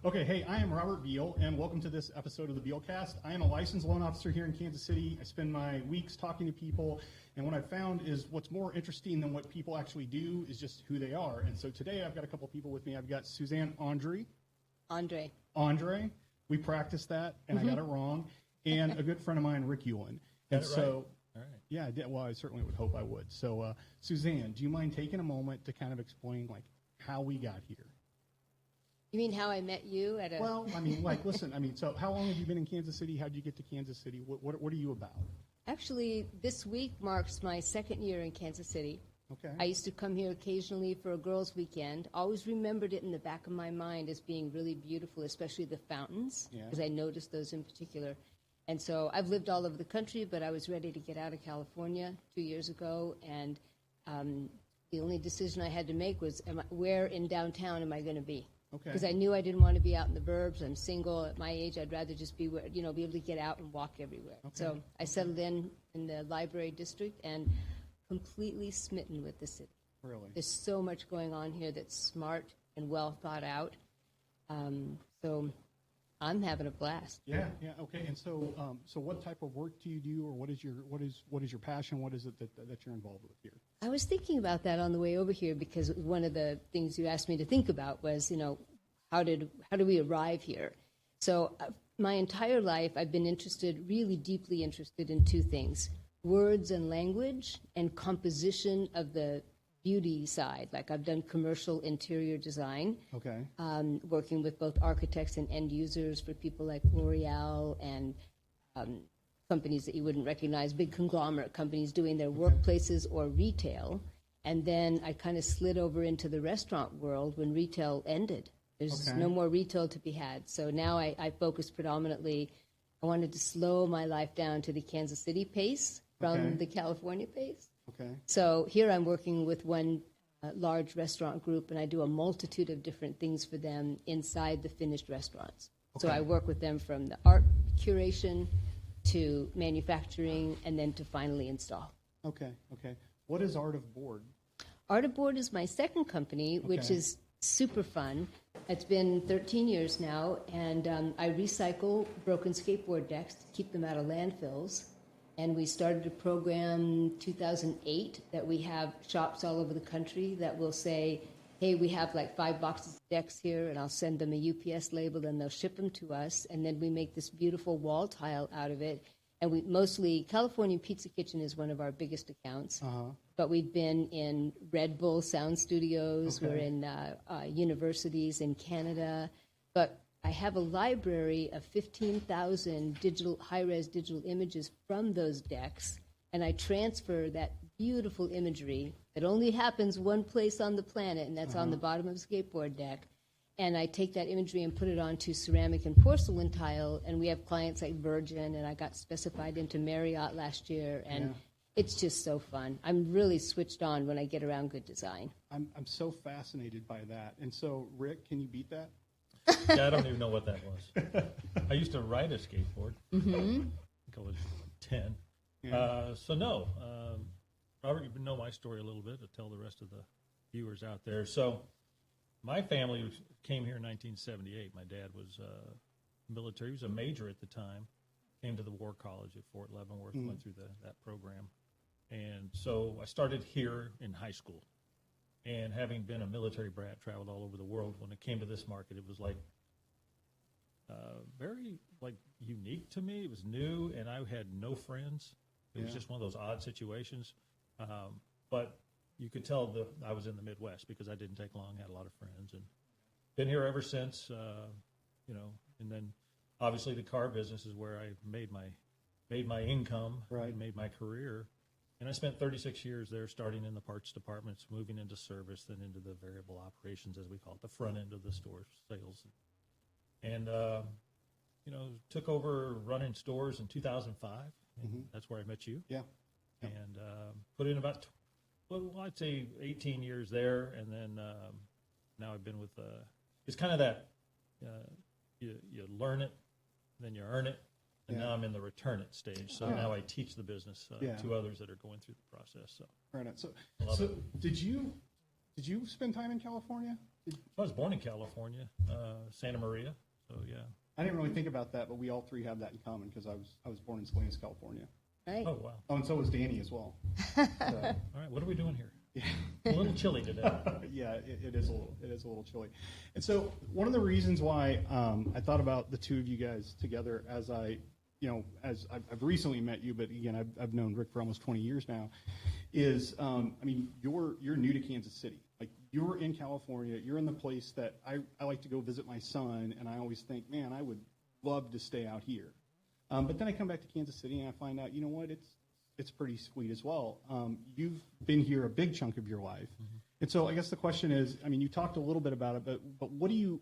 Okay, hey, I am Robert Beal, and welcome to this episode of the Bealcast. I am a licensed loan officer here in Kansas City. I spend my weeks talking to people, and what I've found is what's more interesting than what people actually do is just who they are. And so today I've got a couple people with me. I've got Susanne Andrey. We practiced that, and I got it wrong. And a good friend of mine, Rick Ulin. And so, right? All right. Yeah, I did. Well, I certainly would hope I would. So, Susanne, do you mind taking a moment to kind of explain, like, how we got here? You mean how I met you at a... Well, I mean, like, listen, I mean, so how long have you been in Kansas City? How did you get to Kansas City? What are you about? Actually, this week marks my second year in Kansas City. Okay. I used to come here occasionally for a girls' weekend. Always remembered it in the back of my mind as being really beautiful, especially the fountains, because I noticed those in particular. And so I've lived all over the country, but I was ready to get out of California 2 years ago, and the only decision I had to make was, where in downtown am I going to be? Okay. Because I knew I didn't want to be out in the burbs. I'm single. At my age, I'd rather just be, be able to get out and walk everywhere. Okay. So I settled in the library district and completely smitten with the city. Really? There's so much going on here that's smart and well thought out. So I'm having a blast. Yeah. Okay. And so, so what type of work do you do, or what is your passion? What is it that you're involved with here? I was thinking about that on the way over here because one of the things you asked me to think about was, how do we arrive here? So my entire life, I've been really deeply interested in two things: words and language, and composition of the beauty side. Like, I've done commercial interior design, Okay. working with both architects and end users for people like L'Oreal and companies that you wouldn't recognize, big conglomerate companies doing their workplaces or retail. And then I kind of slid over into the restaurant world when retail ended. There's no more retail to be had. So now I focus predominantly, I wanted to slow my life down to the Kansas City pace from the California pace. Okay. So here I'm working with one large restaurant group, and I do a multitude of different things for them inside the finished restaurants. Okay. So I work with them from the art curation to manufacturing, and then to finally install. Okay. What is Art of Board? Art of Board is my second company, which is super fun. It's been 13 years now, and I recycle broken skateboard decks to keep them out of landfills. And we started a program 2008 that we have shops all over the country that will say, hey, we have like 5 boxes of decks here, and I'll send them a UPS label, and they'll ship them to us. And then we make this beautiful wall tile out of it. And we mostly, California Pizza Kitchen is one of our biggest accounts. But we've been in Red Bull Sound Studios. We're in universities in Canada. But I have a library of 15,000 high-res digital images from those decks, and I transfer that beautiful imagery that only happens one place on the planet, and that's on the bottom of a skateboard deck. And I take that imagery and put it onto ceramic and porcelain tile, and we have clients like Virgin, and I got specified into Marriott last year, and it's just so fun. I'm really switched on when I get around good design. I'm so fascinated by that. And so, Rick, can you beat that? Yeah, I don't even know what that was. I used to ride a skateboard. I think I was 10. So no, Robert, you know my story a little bit to tell the rest of the viewers out there. So my family came here in 1978. My dad was military. He was a major at the time. Came to the War College at Fort Leavenworth, went through that program. And so I started here in high school. And having been a military brat, traveled all over the world, when it came to this market, it was like very unique to me. It was new, and I had no friends. It was just one of those odd situations. But you could tell that I was in the Midwest because I didn't take long, had a lot of friends, and been here ever since. And then obviously the car business is where I made my income, made my career. And I spent 36 years there, starting in the parts departments, moving into service, then into the variable operations, as we call it, the front end of the store sales. And, took over running stores in 2005. And that's where I met you. Yeah. And put in about, I'd say 18 years there. And then now I've been with, it's kind of that, you learn it, then you earn it. And now I'm in the return it stage. So now I teach the business to others that are going through the process. So, right on. So did you spend time in California? I was born in California, Santa Maria. So yeah. I didn't really think about that, but we all three have that in common because I was born in Salinas, California. Right. Oh wow. Oh, and so was Danny as well. All right, what are we doing here? A little chilly today. Yeah, it is a little chilly. And so one of the reasons why I thought about the two of you guys together as I've recently met you, but again, I've known Rick for almost 20 years now, is, you're new to Kansas City. Like, you're in California, you're in the place that I like to go visit my son, and I always think, man, I would love to stay out here. But then I come back to Kansas City and I find out, you know what, it's pretty sweet as well. You've been here a big chunk of your life. Mm-hmm. And so I guess the question is, you talked a little bit about it, but what do you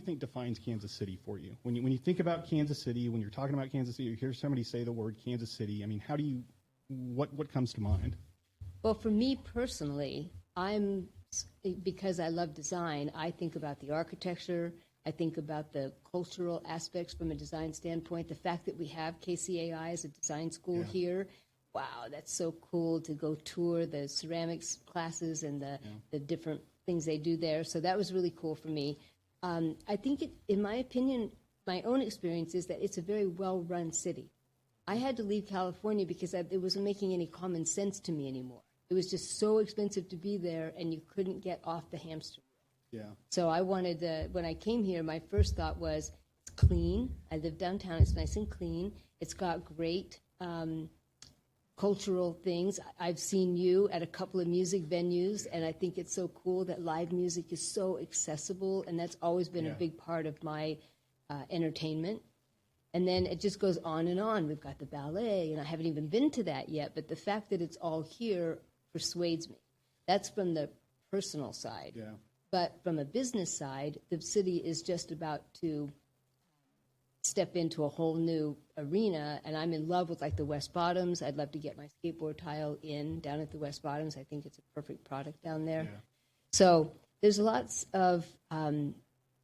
think defines Kansas City for you? When you think about Kansas City, when you're talking about Kansas City, you hear somebody say the word Kansas City, what comes to mind? Well, for me personally, because I love design, I think about the architecture, I think about the cultural aspects from a design standpoint, the fact that we have KCAI as a design school here. Wow, that's so cool to go tour the ceramics classes and the different things they do there. So that was really cool for me. I think, in my opinion, my own experience is that it's a very well-run city. I had to leave California because it wasn't making any common sense to me anymore. It was just so expensive to be there, and you couldn't get off the hamster wheel. Yeah. So I wanted when I came here, my first thought was, it's clean. I live downtown. It's nice and clean. It's got great cultural things. I've seen you at a couple of music venues, and I think it's so cool that live music is so accessible, and that's always been a big part of my entertainment. And then it just goes on and on. We've got the ballet, and I haven't even been to that yet, but the fact that it's all here persuades me. That's from the personal side. Yeah. But from a business side, the city is just about to step into a whole new arena, and I'm in love with the West Bottoms. I'd love to get my skateboard tile down at the West Bottoms. I think it's a perfect product down there. Yeah. So there's lots of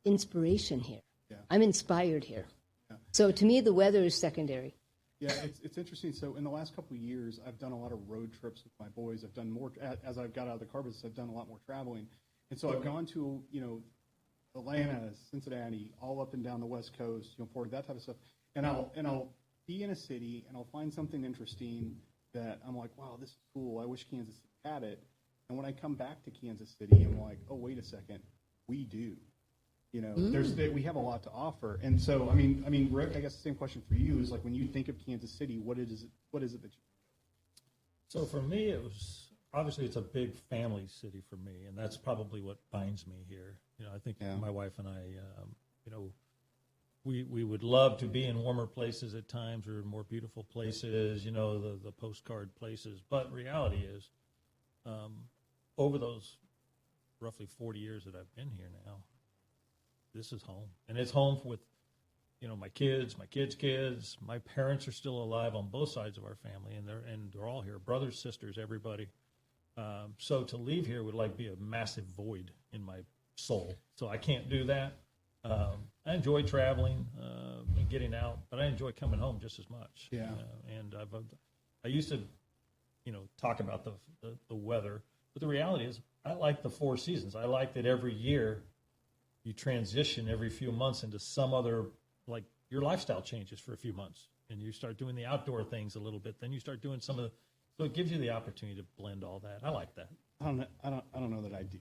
inspiration here. Yeah. I'm inspired here. Yeah. So to me, the weather is secondary. Yeah, it's interesting. So in the last couple of years, I've done a lot of road trips with my boys. I've done more, as I've got out of the car business, I've done a lot more traveling. And so I've gone to, Atlanta, Cincinnati, all up and down the West Coast, Florida, that type of stuff. And I'll be in a city and I'll find something interesting that I'm like, wow, this is cool. I wish Kansas City had it. And when I come back to Kansas City, I'm like, oh, wait a second, we do. We have a lot to offer. And so, Rick, I guess the same question for you is when you think of Kansas City, what is it that you? So for me, obviously it's a big family city for me, and that's probably what binds me here. I think my wife and I, we would love to be in warmer places at times or more beautiful places, the postcard places. But reality is, over those roughly 40 years that I've been here now, this is home. And it's home with, my kids' kids. My parents are still alive on both sides of our family, and they're all here, brothers, sisters, everybody. So to leave here would be a massive void in my soul. So I can't do that. I enjoy traveling and getting out, but I enjoy coming home just as much. Yeah. And I used to, talk about the weather, but the reality is I like the 4 seasons. I like that every year you transition every few months into some other, your lifestyle changes for a few months, and you start doing the outdoor things a little bit. Then you start doing so it gives you the opportunity to blend all that. I like that. I don't know that I do.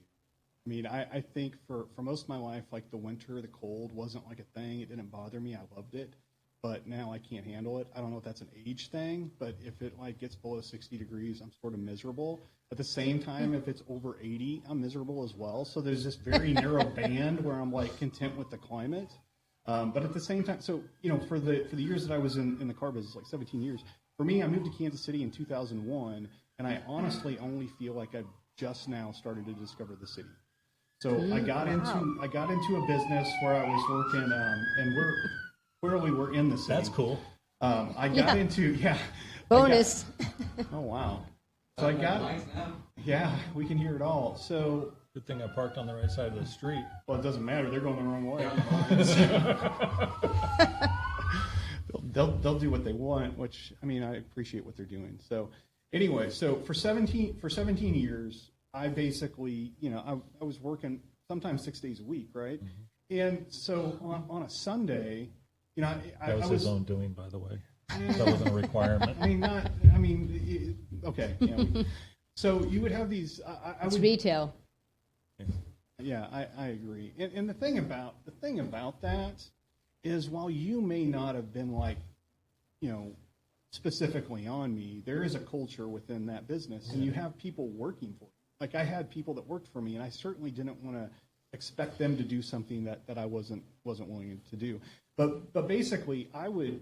I think for most of my life, the winter, the cold wasn't a thing. It didn't bother me. I loved it. But now I can't handle it. I don't know if that's an age thing, but if it gets below 60 degrees, I'm sort of miserable. At the same time, if it's over 80, I'm miserable as well. So there's this very narrow band where I'm content with the climate. But at the same time, so for the years that I was in the car business, 17 years, for me, I moved to Kansas City in 2001, and I honestly only feel like I've just now started to discover the city. So I got into a business where I was working, and we're in the city. That's cool. I got into bonus. Oh wow! So I got we can hear it all. So good thing I parked on the right side of the street. Well, it doesn't matter. They're going the wrong way. They'll do what they want, which I appreciate what they're doing. So anyway, so for 17 years, I basically I was working sometimes 6 days a week, right? And so on a Sunday, That was his own doing, by the way. That wasn't a requirement. Okay. Yeah. So you would have these. It's retail. Yeah, I agree. And the thing about that is, while you may not have been like, specifically on me, there is a culture within that business, and you have people working for you. Like, I had people that worked for me, and I certainly didn't want to expect them to do something that I wasn't willing to do. But basically, I would,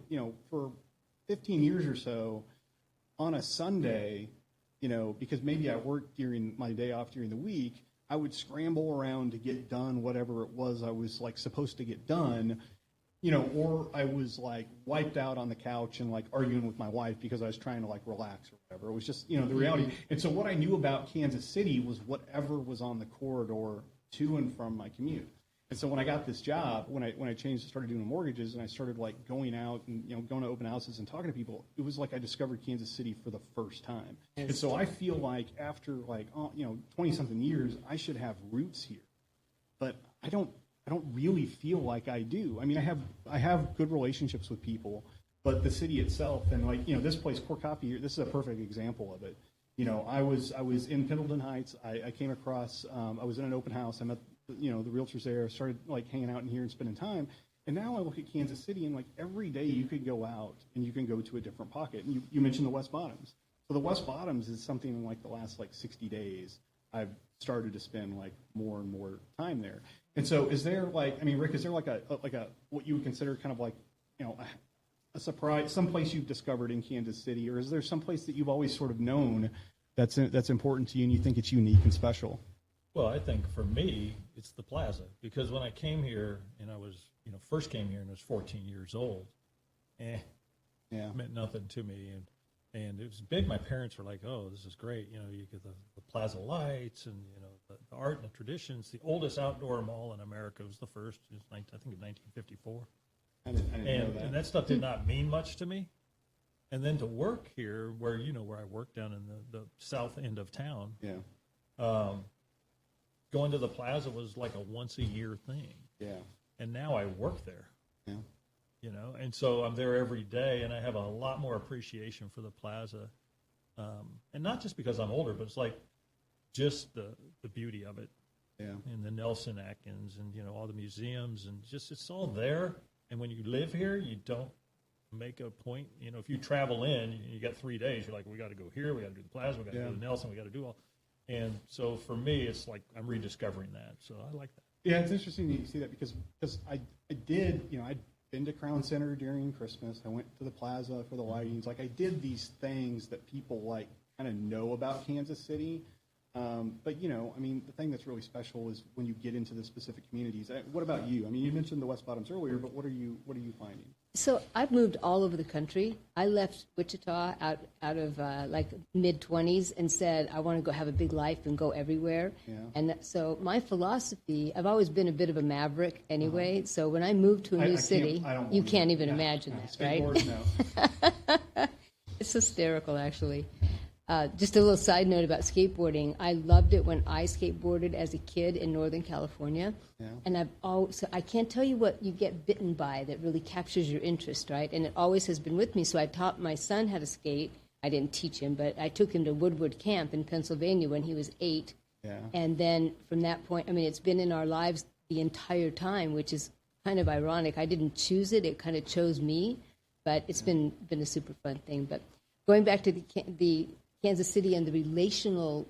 for 15 years or so, on a Sunday, because maybe I worked during my day off during the week, I would scramble around to get done whatever it was I was like supposed to get done, or I was like wiped out on the couch and like arguing with my wife because I was trying to like relax or whatever. It was just, the reality. And so what I knew about Kansas City was whatever was on the corridor to and from my commute. And so when I got this job, when I changed, started doing mortgages, and I started like going out and going to open houses and talking to people, it was like I discovered Kansas City for the first time. And so I feel like after 20 something years, I should have roots here, but I don't really feel like I do. I mean, I have good relationships with people, but the city itself, and this place, Core Coffee, this is a perfect example of it. I was in Pendleton Heights. I came across. I was in an open house. I met the realtors there. Started like hanging out in here and spending time. And now I look at Kansas City, and like every day you could go out and you can go to a different pocket. And you mentioned the West Bottoms. So the West Bottoms is something in like the last like 60 days I've started to spend like more and more time there. And so is there Rick, is there like a what you would consider kind of like a surprise, some place you've discovered in Kansas City, or is there some place that you've always sort of known that's important to you and you think it's unique and special? Well, I think for me, it's the plaza, because when I came here and I was, first came here and I was 14 years old, it meant nothing to me. And it was big. My parents were like, oh, this is great. You get the plaza lights and, the art and the traditions. The oldest outdoor mall in America was the first, I think in 1954. I didn't know that. And that stuff did not mean much to me. And then to work here, where I work down in the south end of town, going to the plaza was like a once a year thing. Yeah. And now I work there. Yeah. And so I'm there every day, and I have a lot more appreciation for the plaza. And not just because I'm older, but it's like just the beauty of it. Yeah. And the Nelson Atkins and, all the museums, and just it's all there. And when you live here, you don't make a point. If you travel in, you got 3 days, you're like, we got to go here, we got to do the plaza, we got to go to Nelson, we got to do all. And so for me, it's like I'm rediscovering that. So I like that. Yeah, it's interesting that you see that because I did, I'd been to Crown Center during Christmas. I went to the plaza for the lightings. Like, I did these things that people like kind of know about Kansas City. But the thing that's really special is when you get into the specific communities. What about you? I mean, you mentioned the West Bottoms earlier, but what are you finding? So I've moved all over the country. I left Wichita out of mid-20s and said I want to go have a big life and go everywhere. Yeah. And so my philosophy, I've always been a bit of a maverick anyway. So when I moved to a new city, you can't even imagine that, right? It's hysterical, actually. Just a little side note about skateboarding. I loved it when I skateboarded as a kid in Northern California. Yeah. And so I can't tell you what you get bitten by that really captures your interest, right? And it always has been with me. So I taught my son how to skate. I didn't teach him, but I took him to Woodward Camp in Pennsylvania when he was 8. Yeah. And then from that point, it's been in our lives the entire time, which is kind of ironic. I didn't choose it. It kind of chose me. But it's been a super fun thing. But going back to the Kansas City and the relational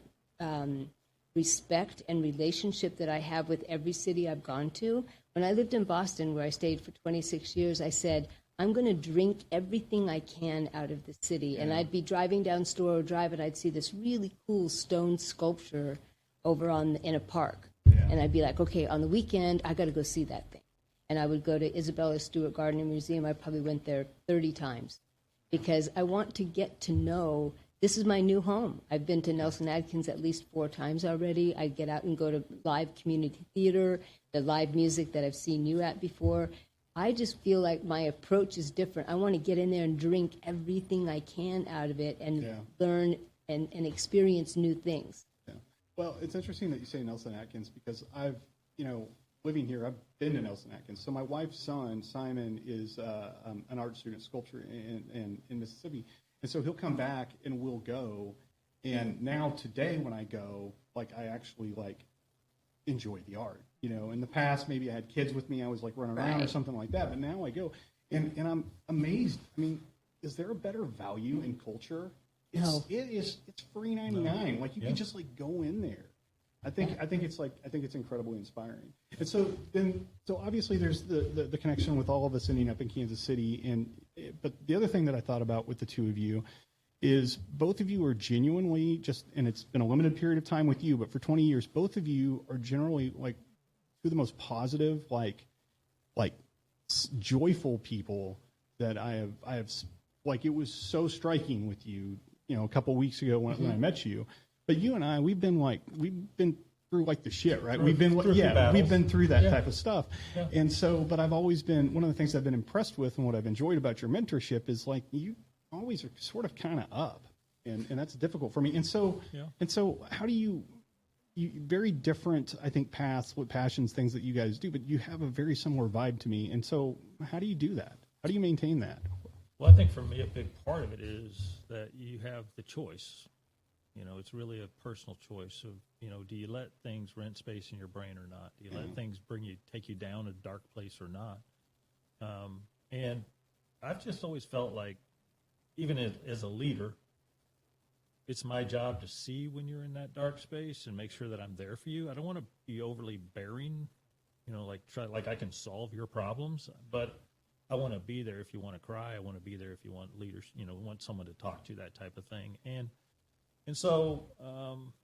respect and relationship that I have with every city I've gone to. When I lived in Boston, where I stayed for 26 years, I said, I'm going to drink everything I can out of the city. Yeah. And I'd be driving down Storrow Drive, and I'd see this really cool stone sculpture over in a park. Yeah. And I'd be like, okay, on the weekend, I got to go see that thing. And I would go to Isabella Stewart Gardner Museum. I probably went there 30 times because I want to get to know this is my new home. I've been to Nelson Atkins at least 4 times already. I get out and go to live community theater, the live music that I've seen you at before. I just feel like my approach is different. I want to get in there and drink everything I can out of it and learn and experience new things. Yeah. Well, it's interesting that you say Nelson Atkins because I've living here, I've been to Nelson Atkins. So my wife's son, Simon, is an art student, sculpture in Mississippi. And so he'll come back and we'll go. And now today when I go, like I actually like enjoy the art. In the past, maybe I had kids with me. I was like running around or something like that. But now I go and I'm amazed. I mean, is there a better value in culture? No. It's $3.99. Like you can just like go in there. I think it's incredibly inspiring. And so obviously there's the connection with all of us ending up in Kansas City. But the other thing that I thought about with the two of you is both of you are genuinely and it's been a limited period of time with you, but for 20 years, both of you are generally like two of the most positive, like joyful people that I have. Like it was so striking with you, a couple of weeks ago when I met you. But you and I, we've been through like the shit, right? We've been through that type of stuff. Yeah. And so, but I've always been, one of the things I've been impressed with and what I've enjoyed about your mentorship is like you always are sort of kind of up, and that's difficult for me. And so, how do you very different, I think, paths, with passions, things that you guys do, but you have a very similar vibe to me. And so how do you do that? How do you maintain that? Well, I think for me, a big part of it is that you have the choice. It's really a personal choice of, do you let things rent space in your brain or not? Do you let things take you down a dark place or not? And I've just always felt like, even as a leader, it's my job to see when you're in that dark space and make sure that I'm there for you. I don't want to be overly bearing, like I can solve your problems, but I want to be there if you want to cry. I want to be there if you want leaders, want someone to talk to, that type of thing. And so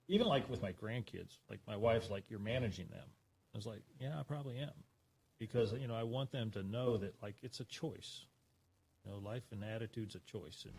even like with my grandkids, like my wife's like, you're managing them. I was like, yeah, I probably am. Because, I want them to know that, like, it's a choice. Life and attitude's a choice. And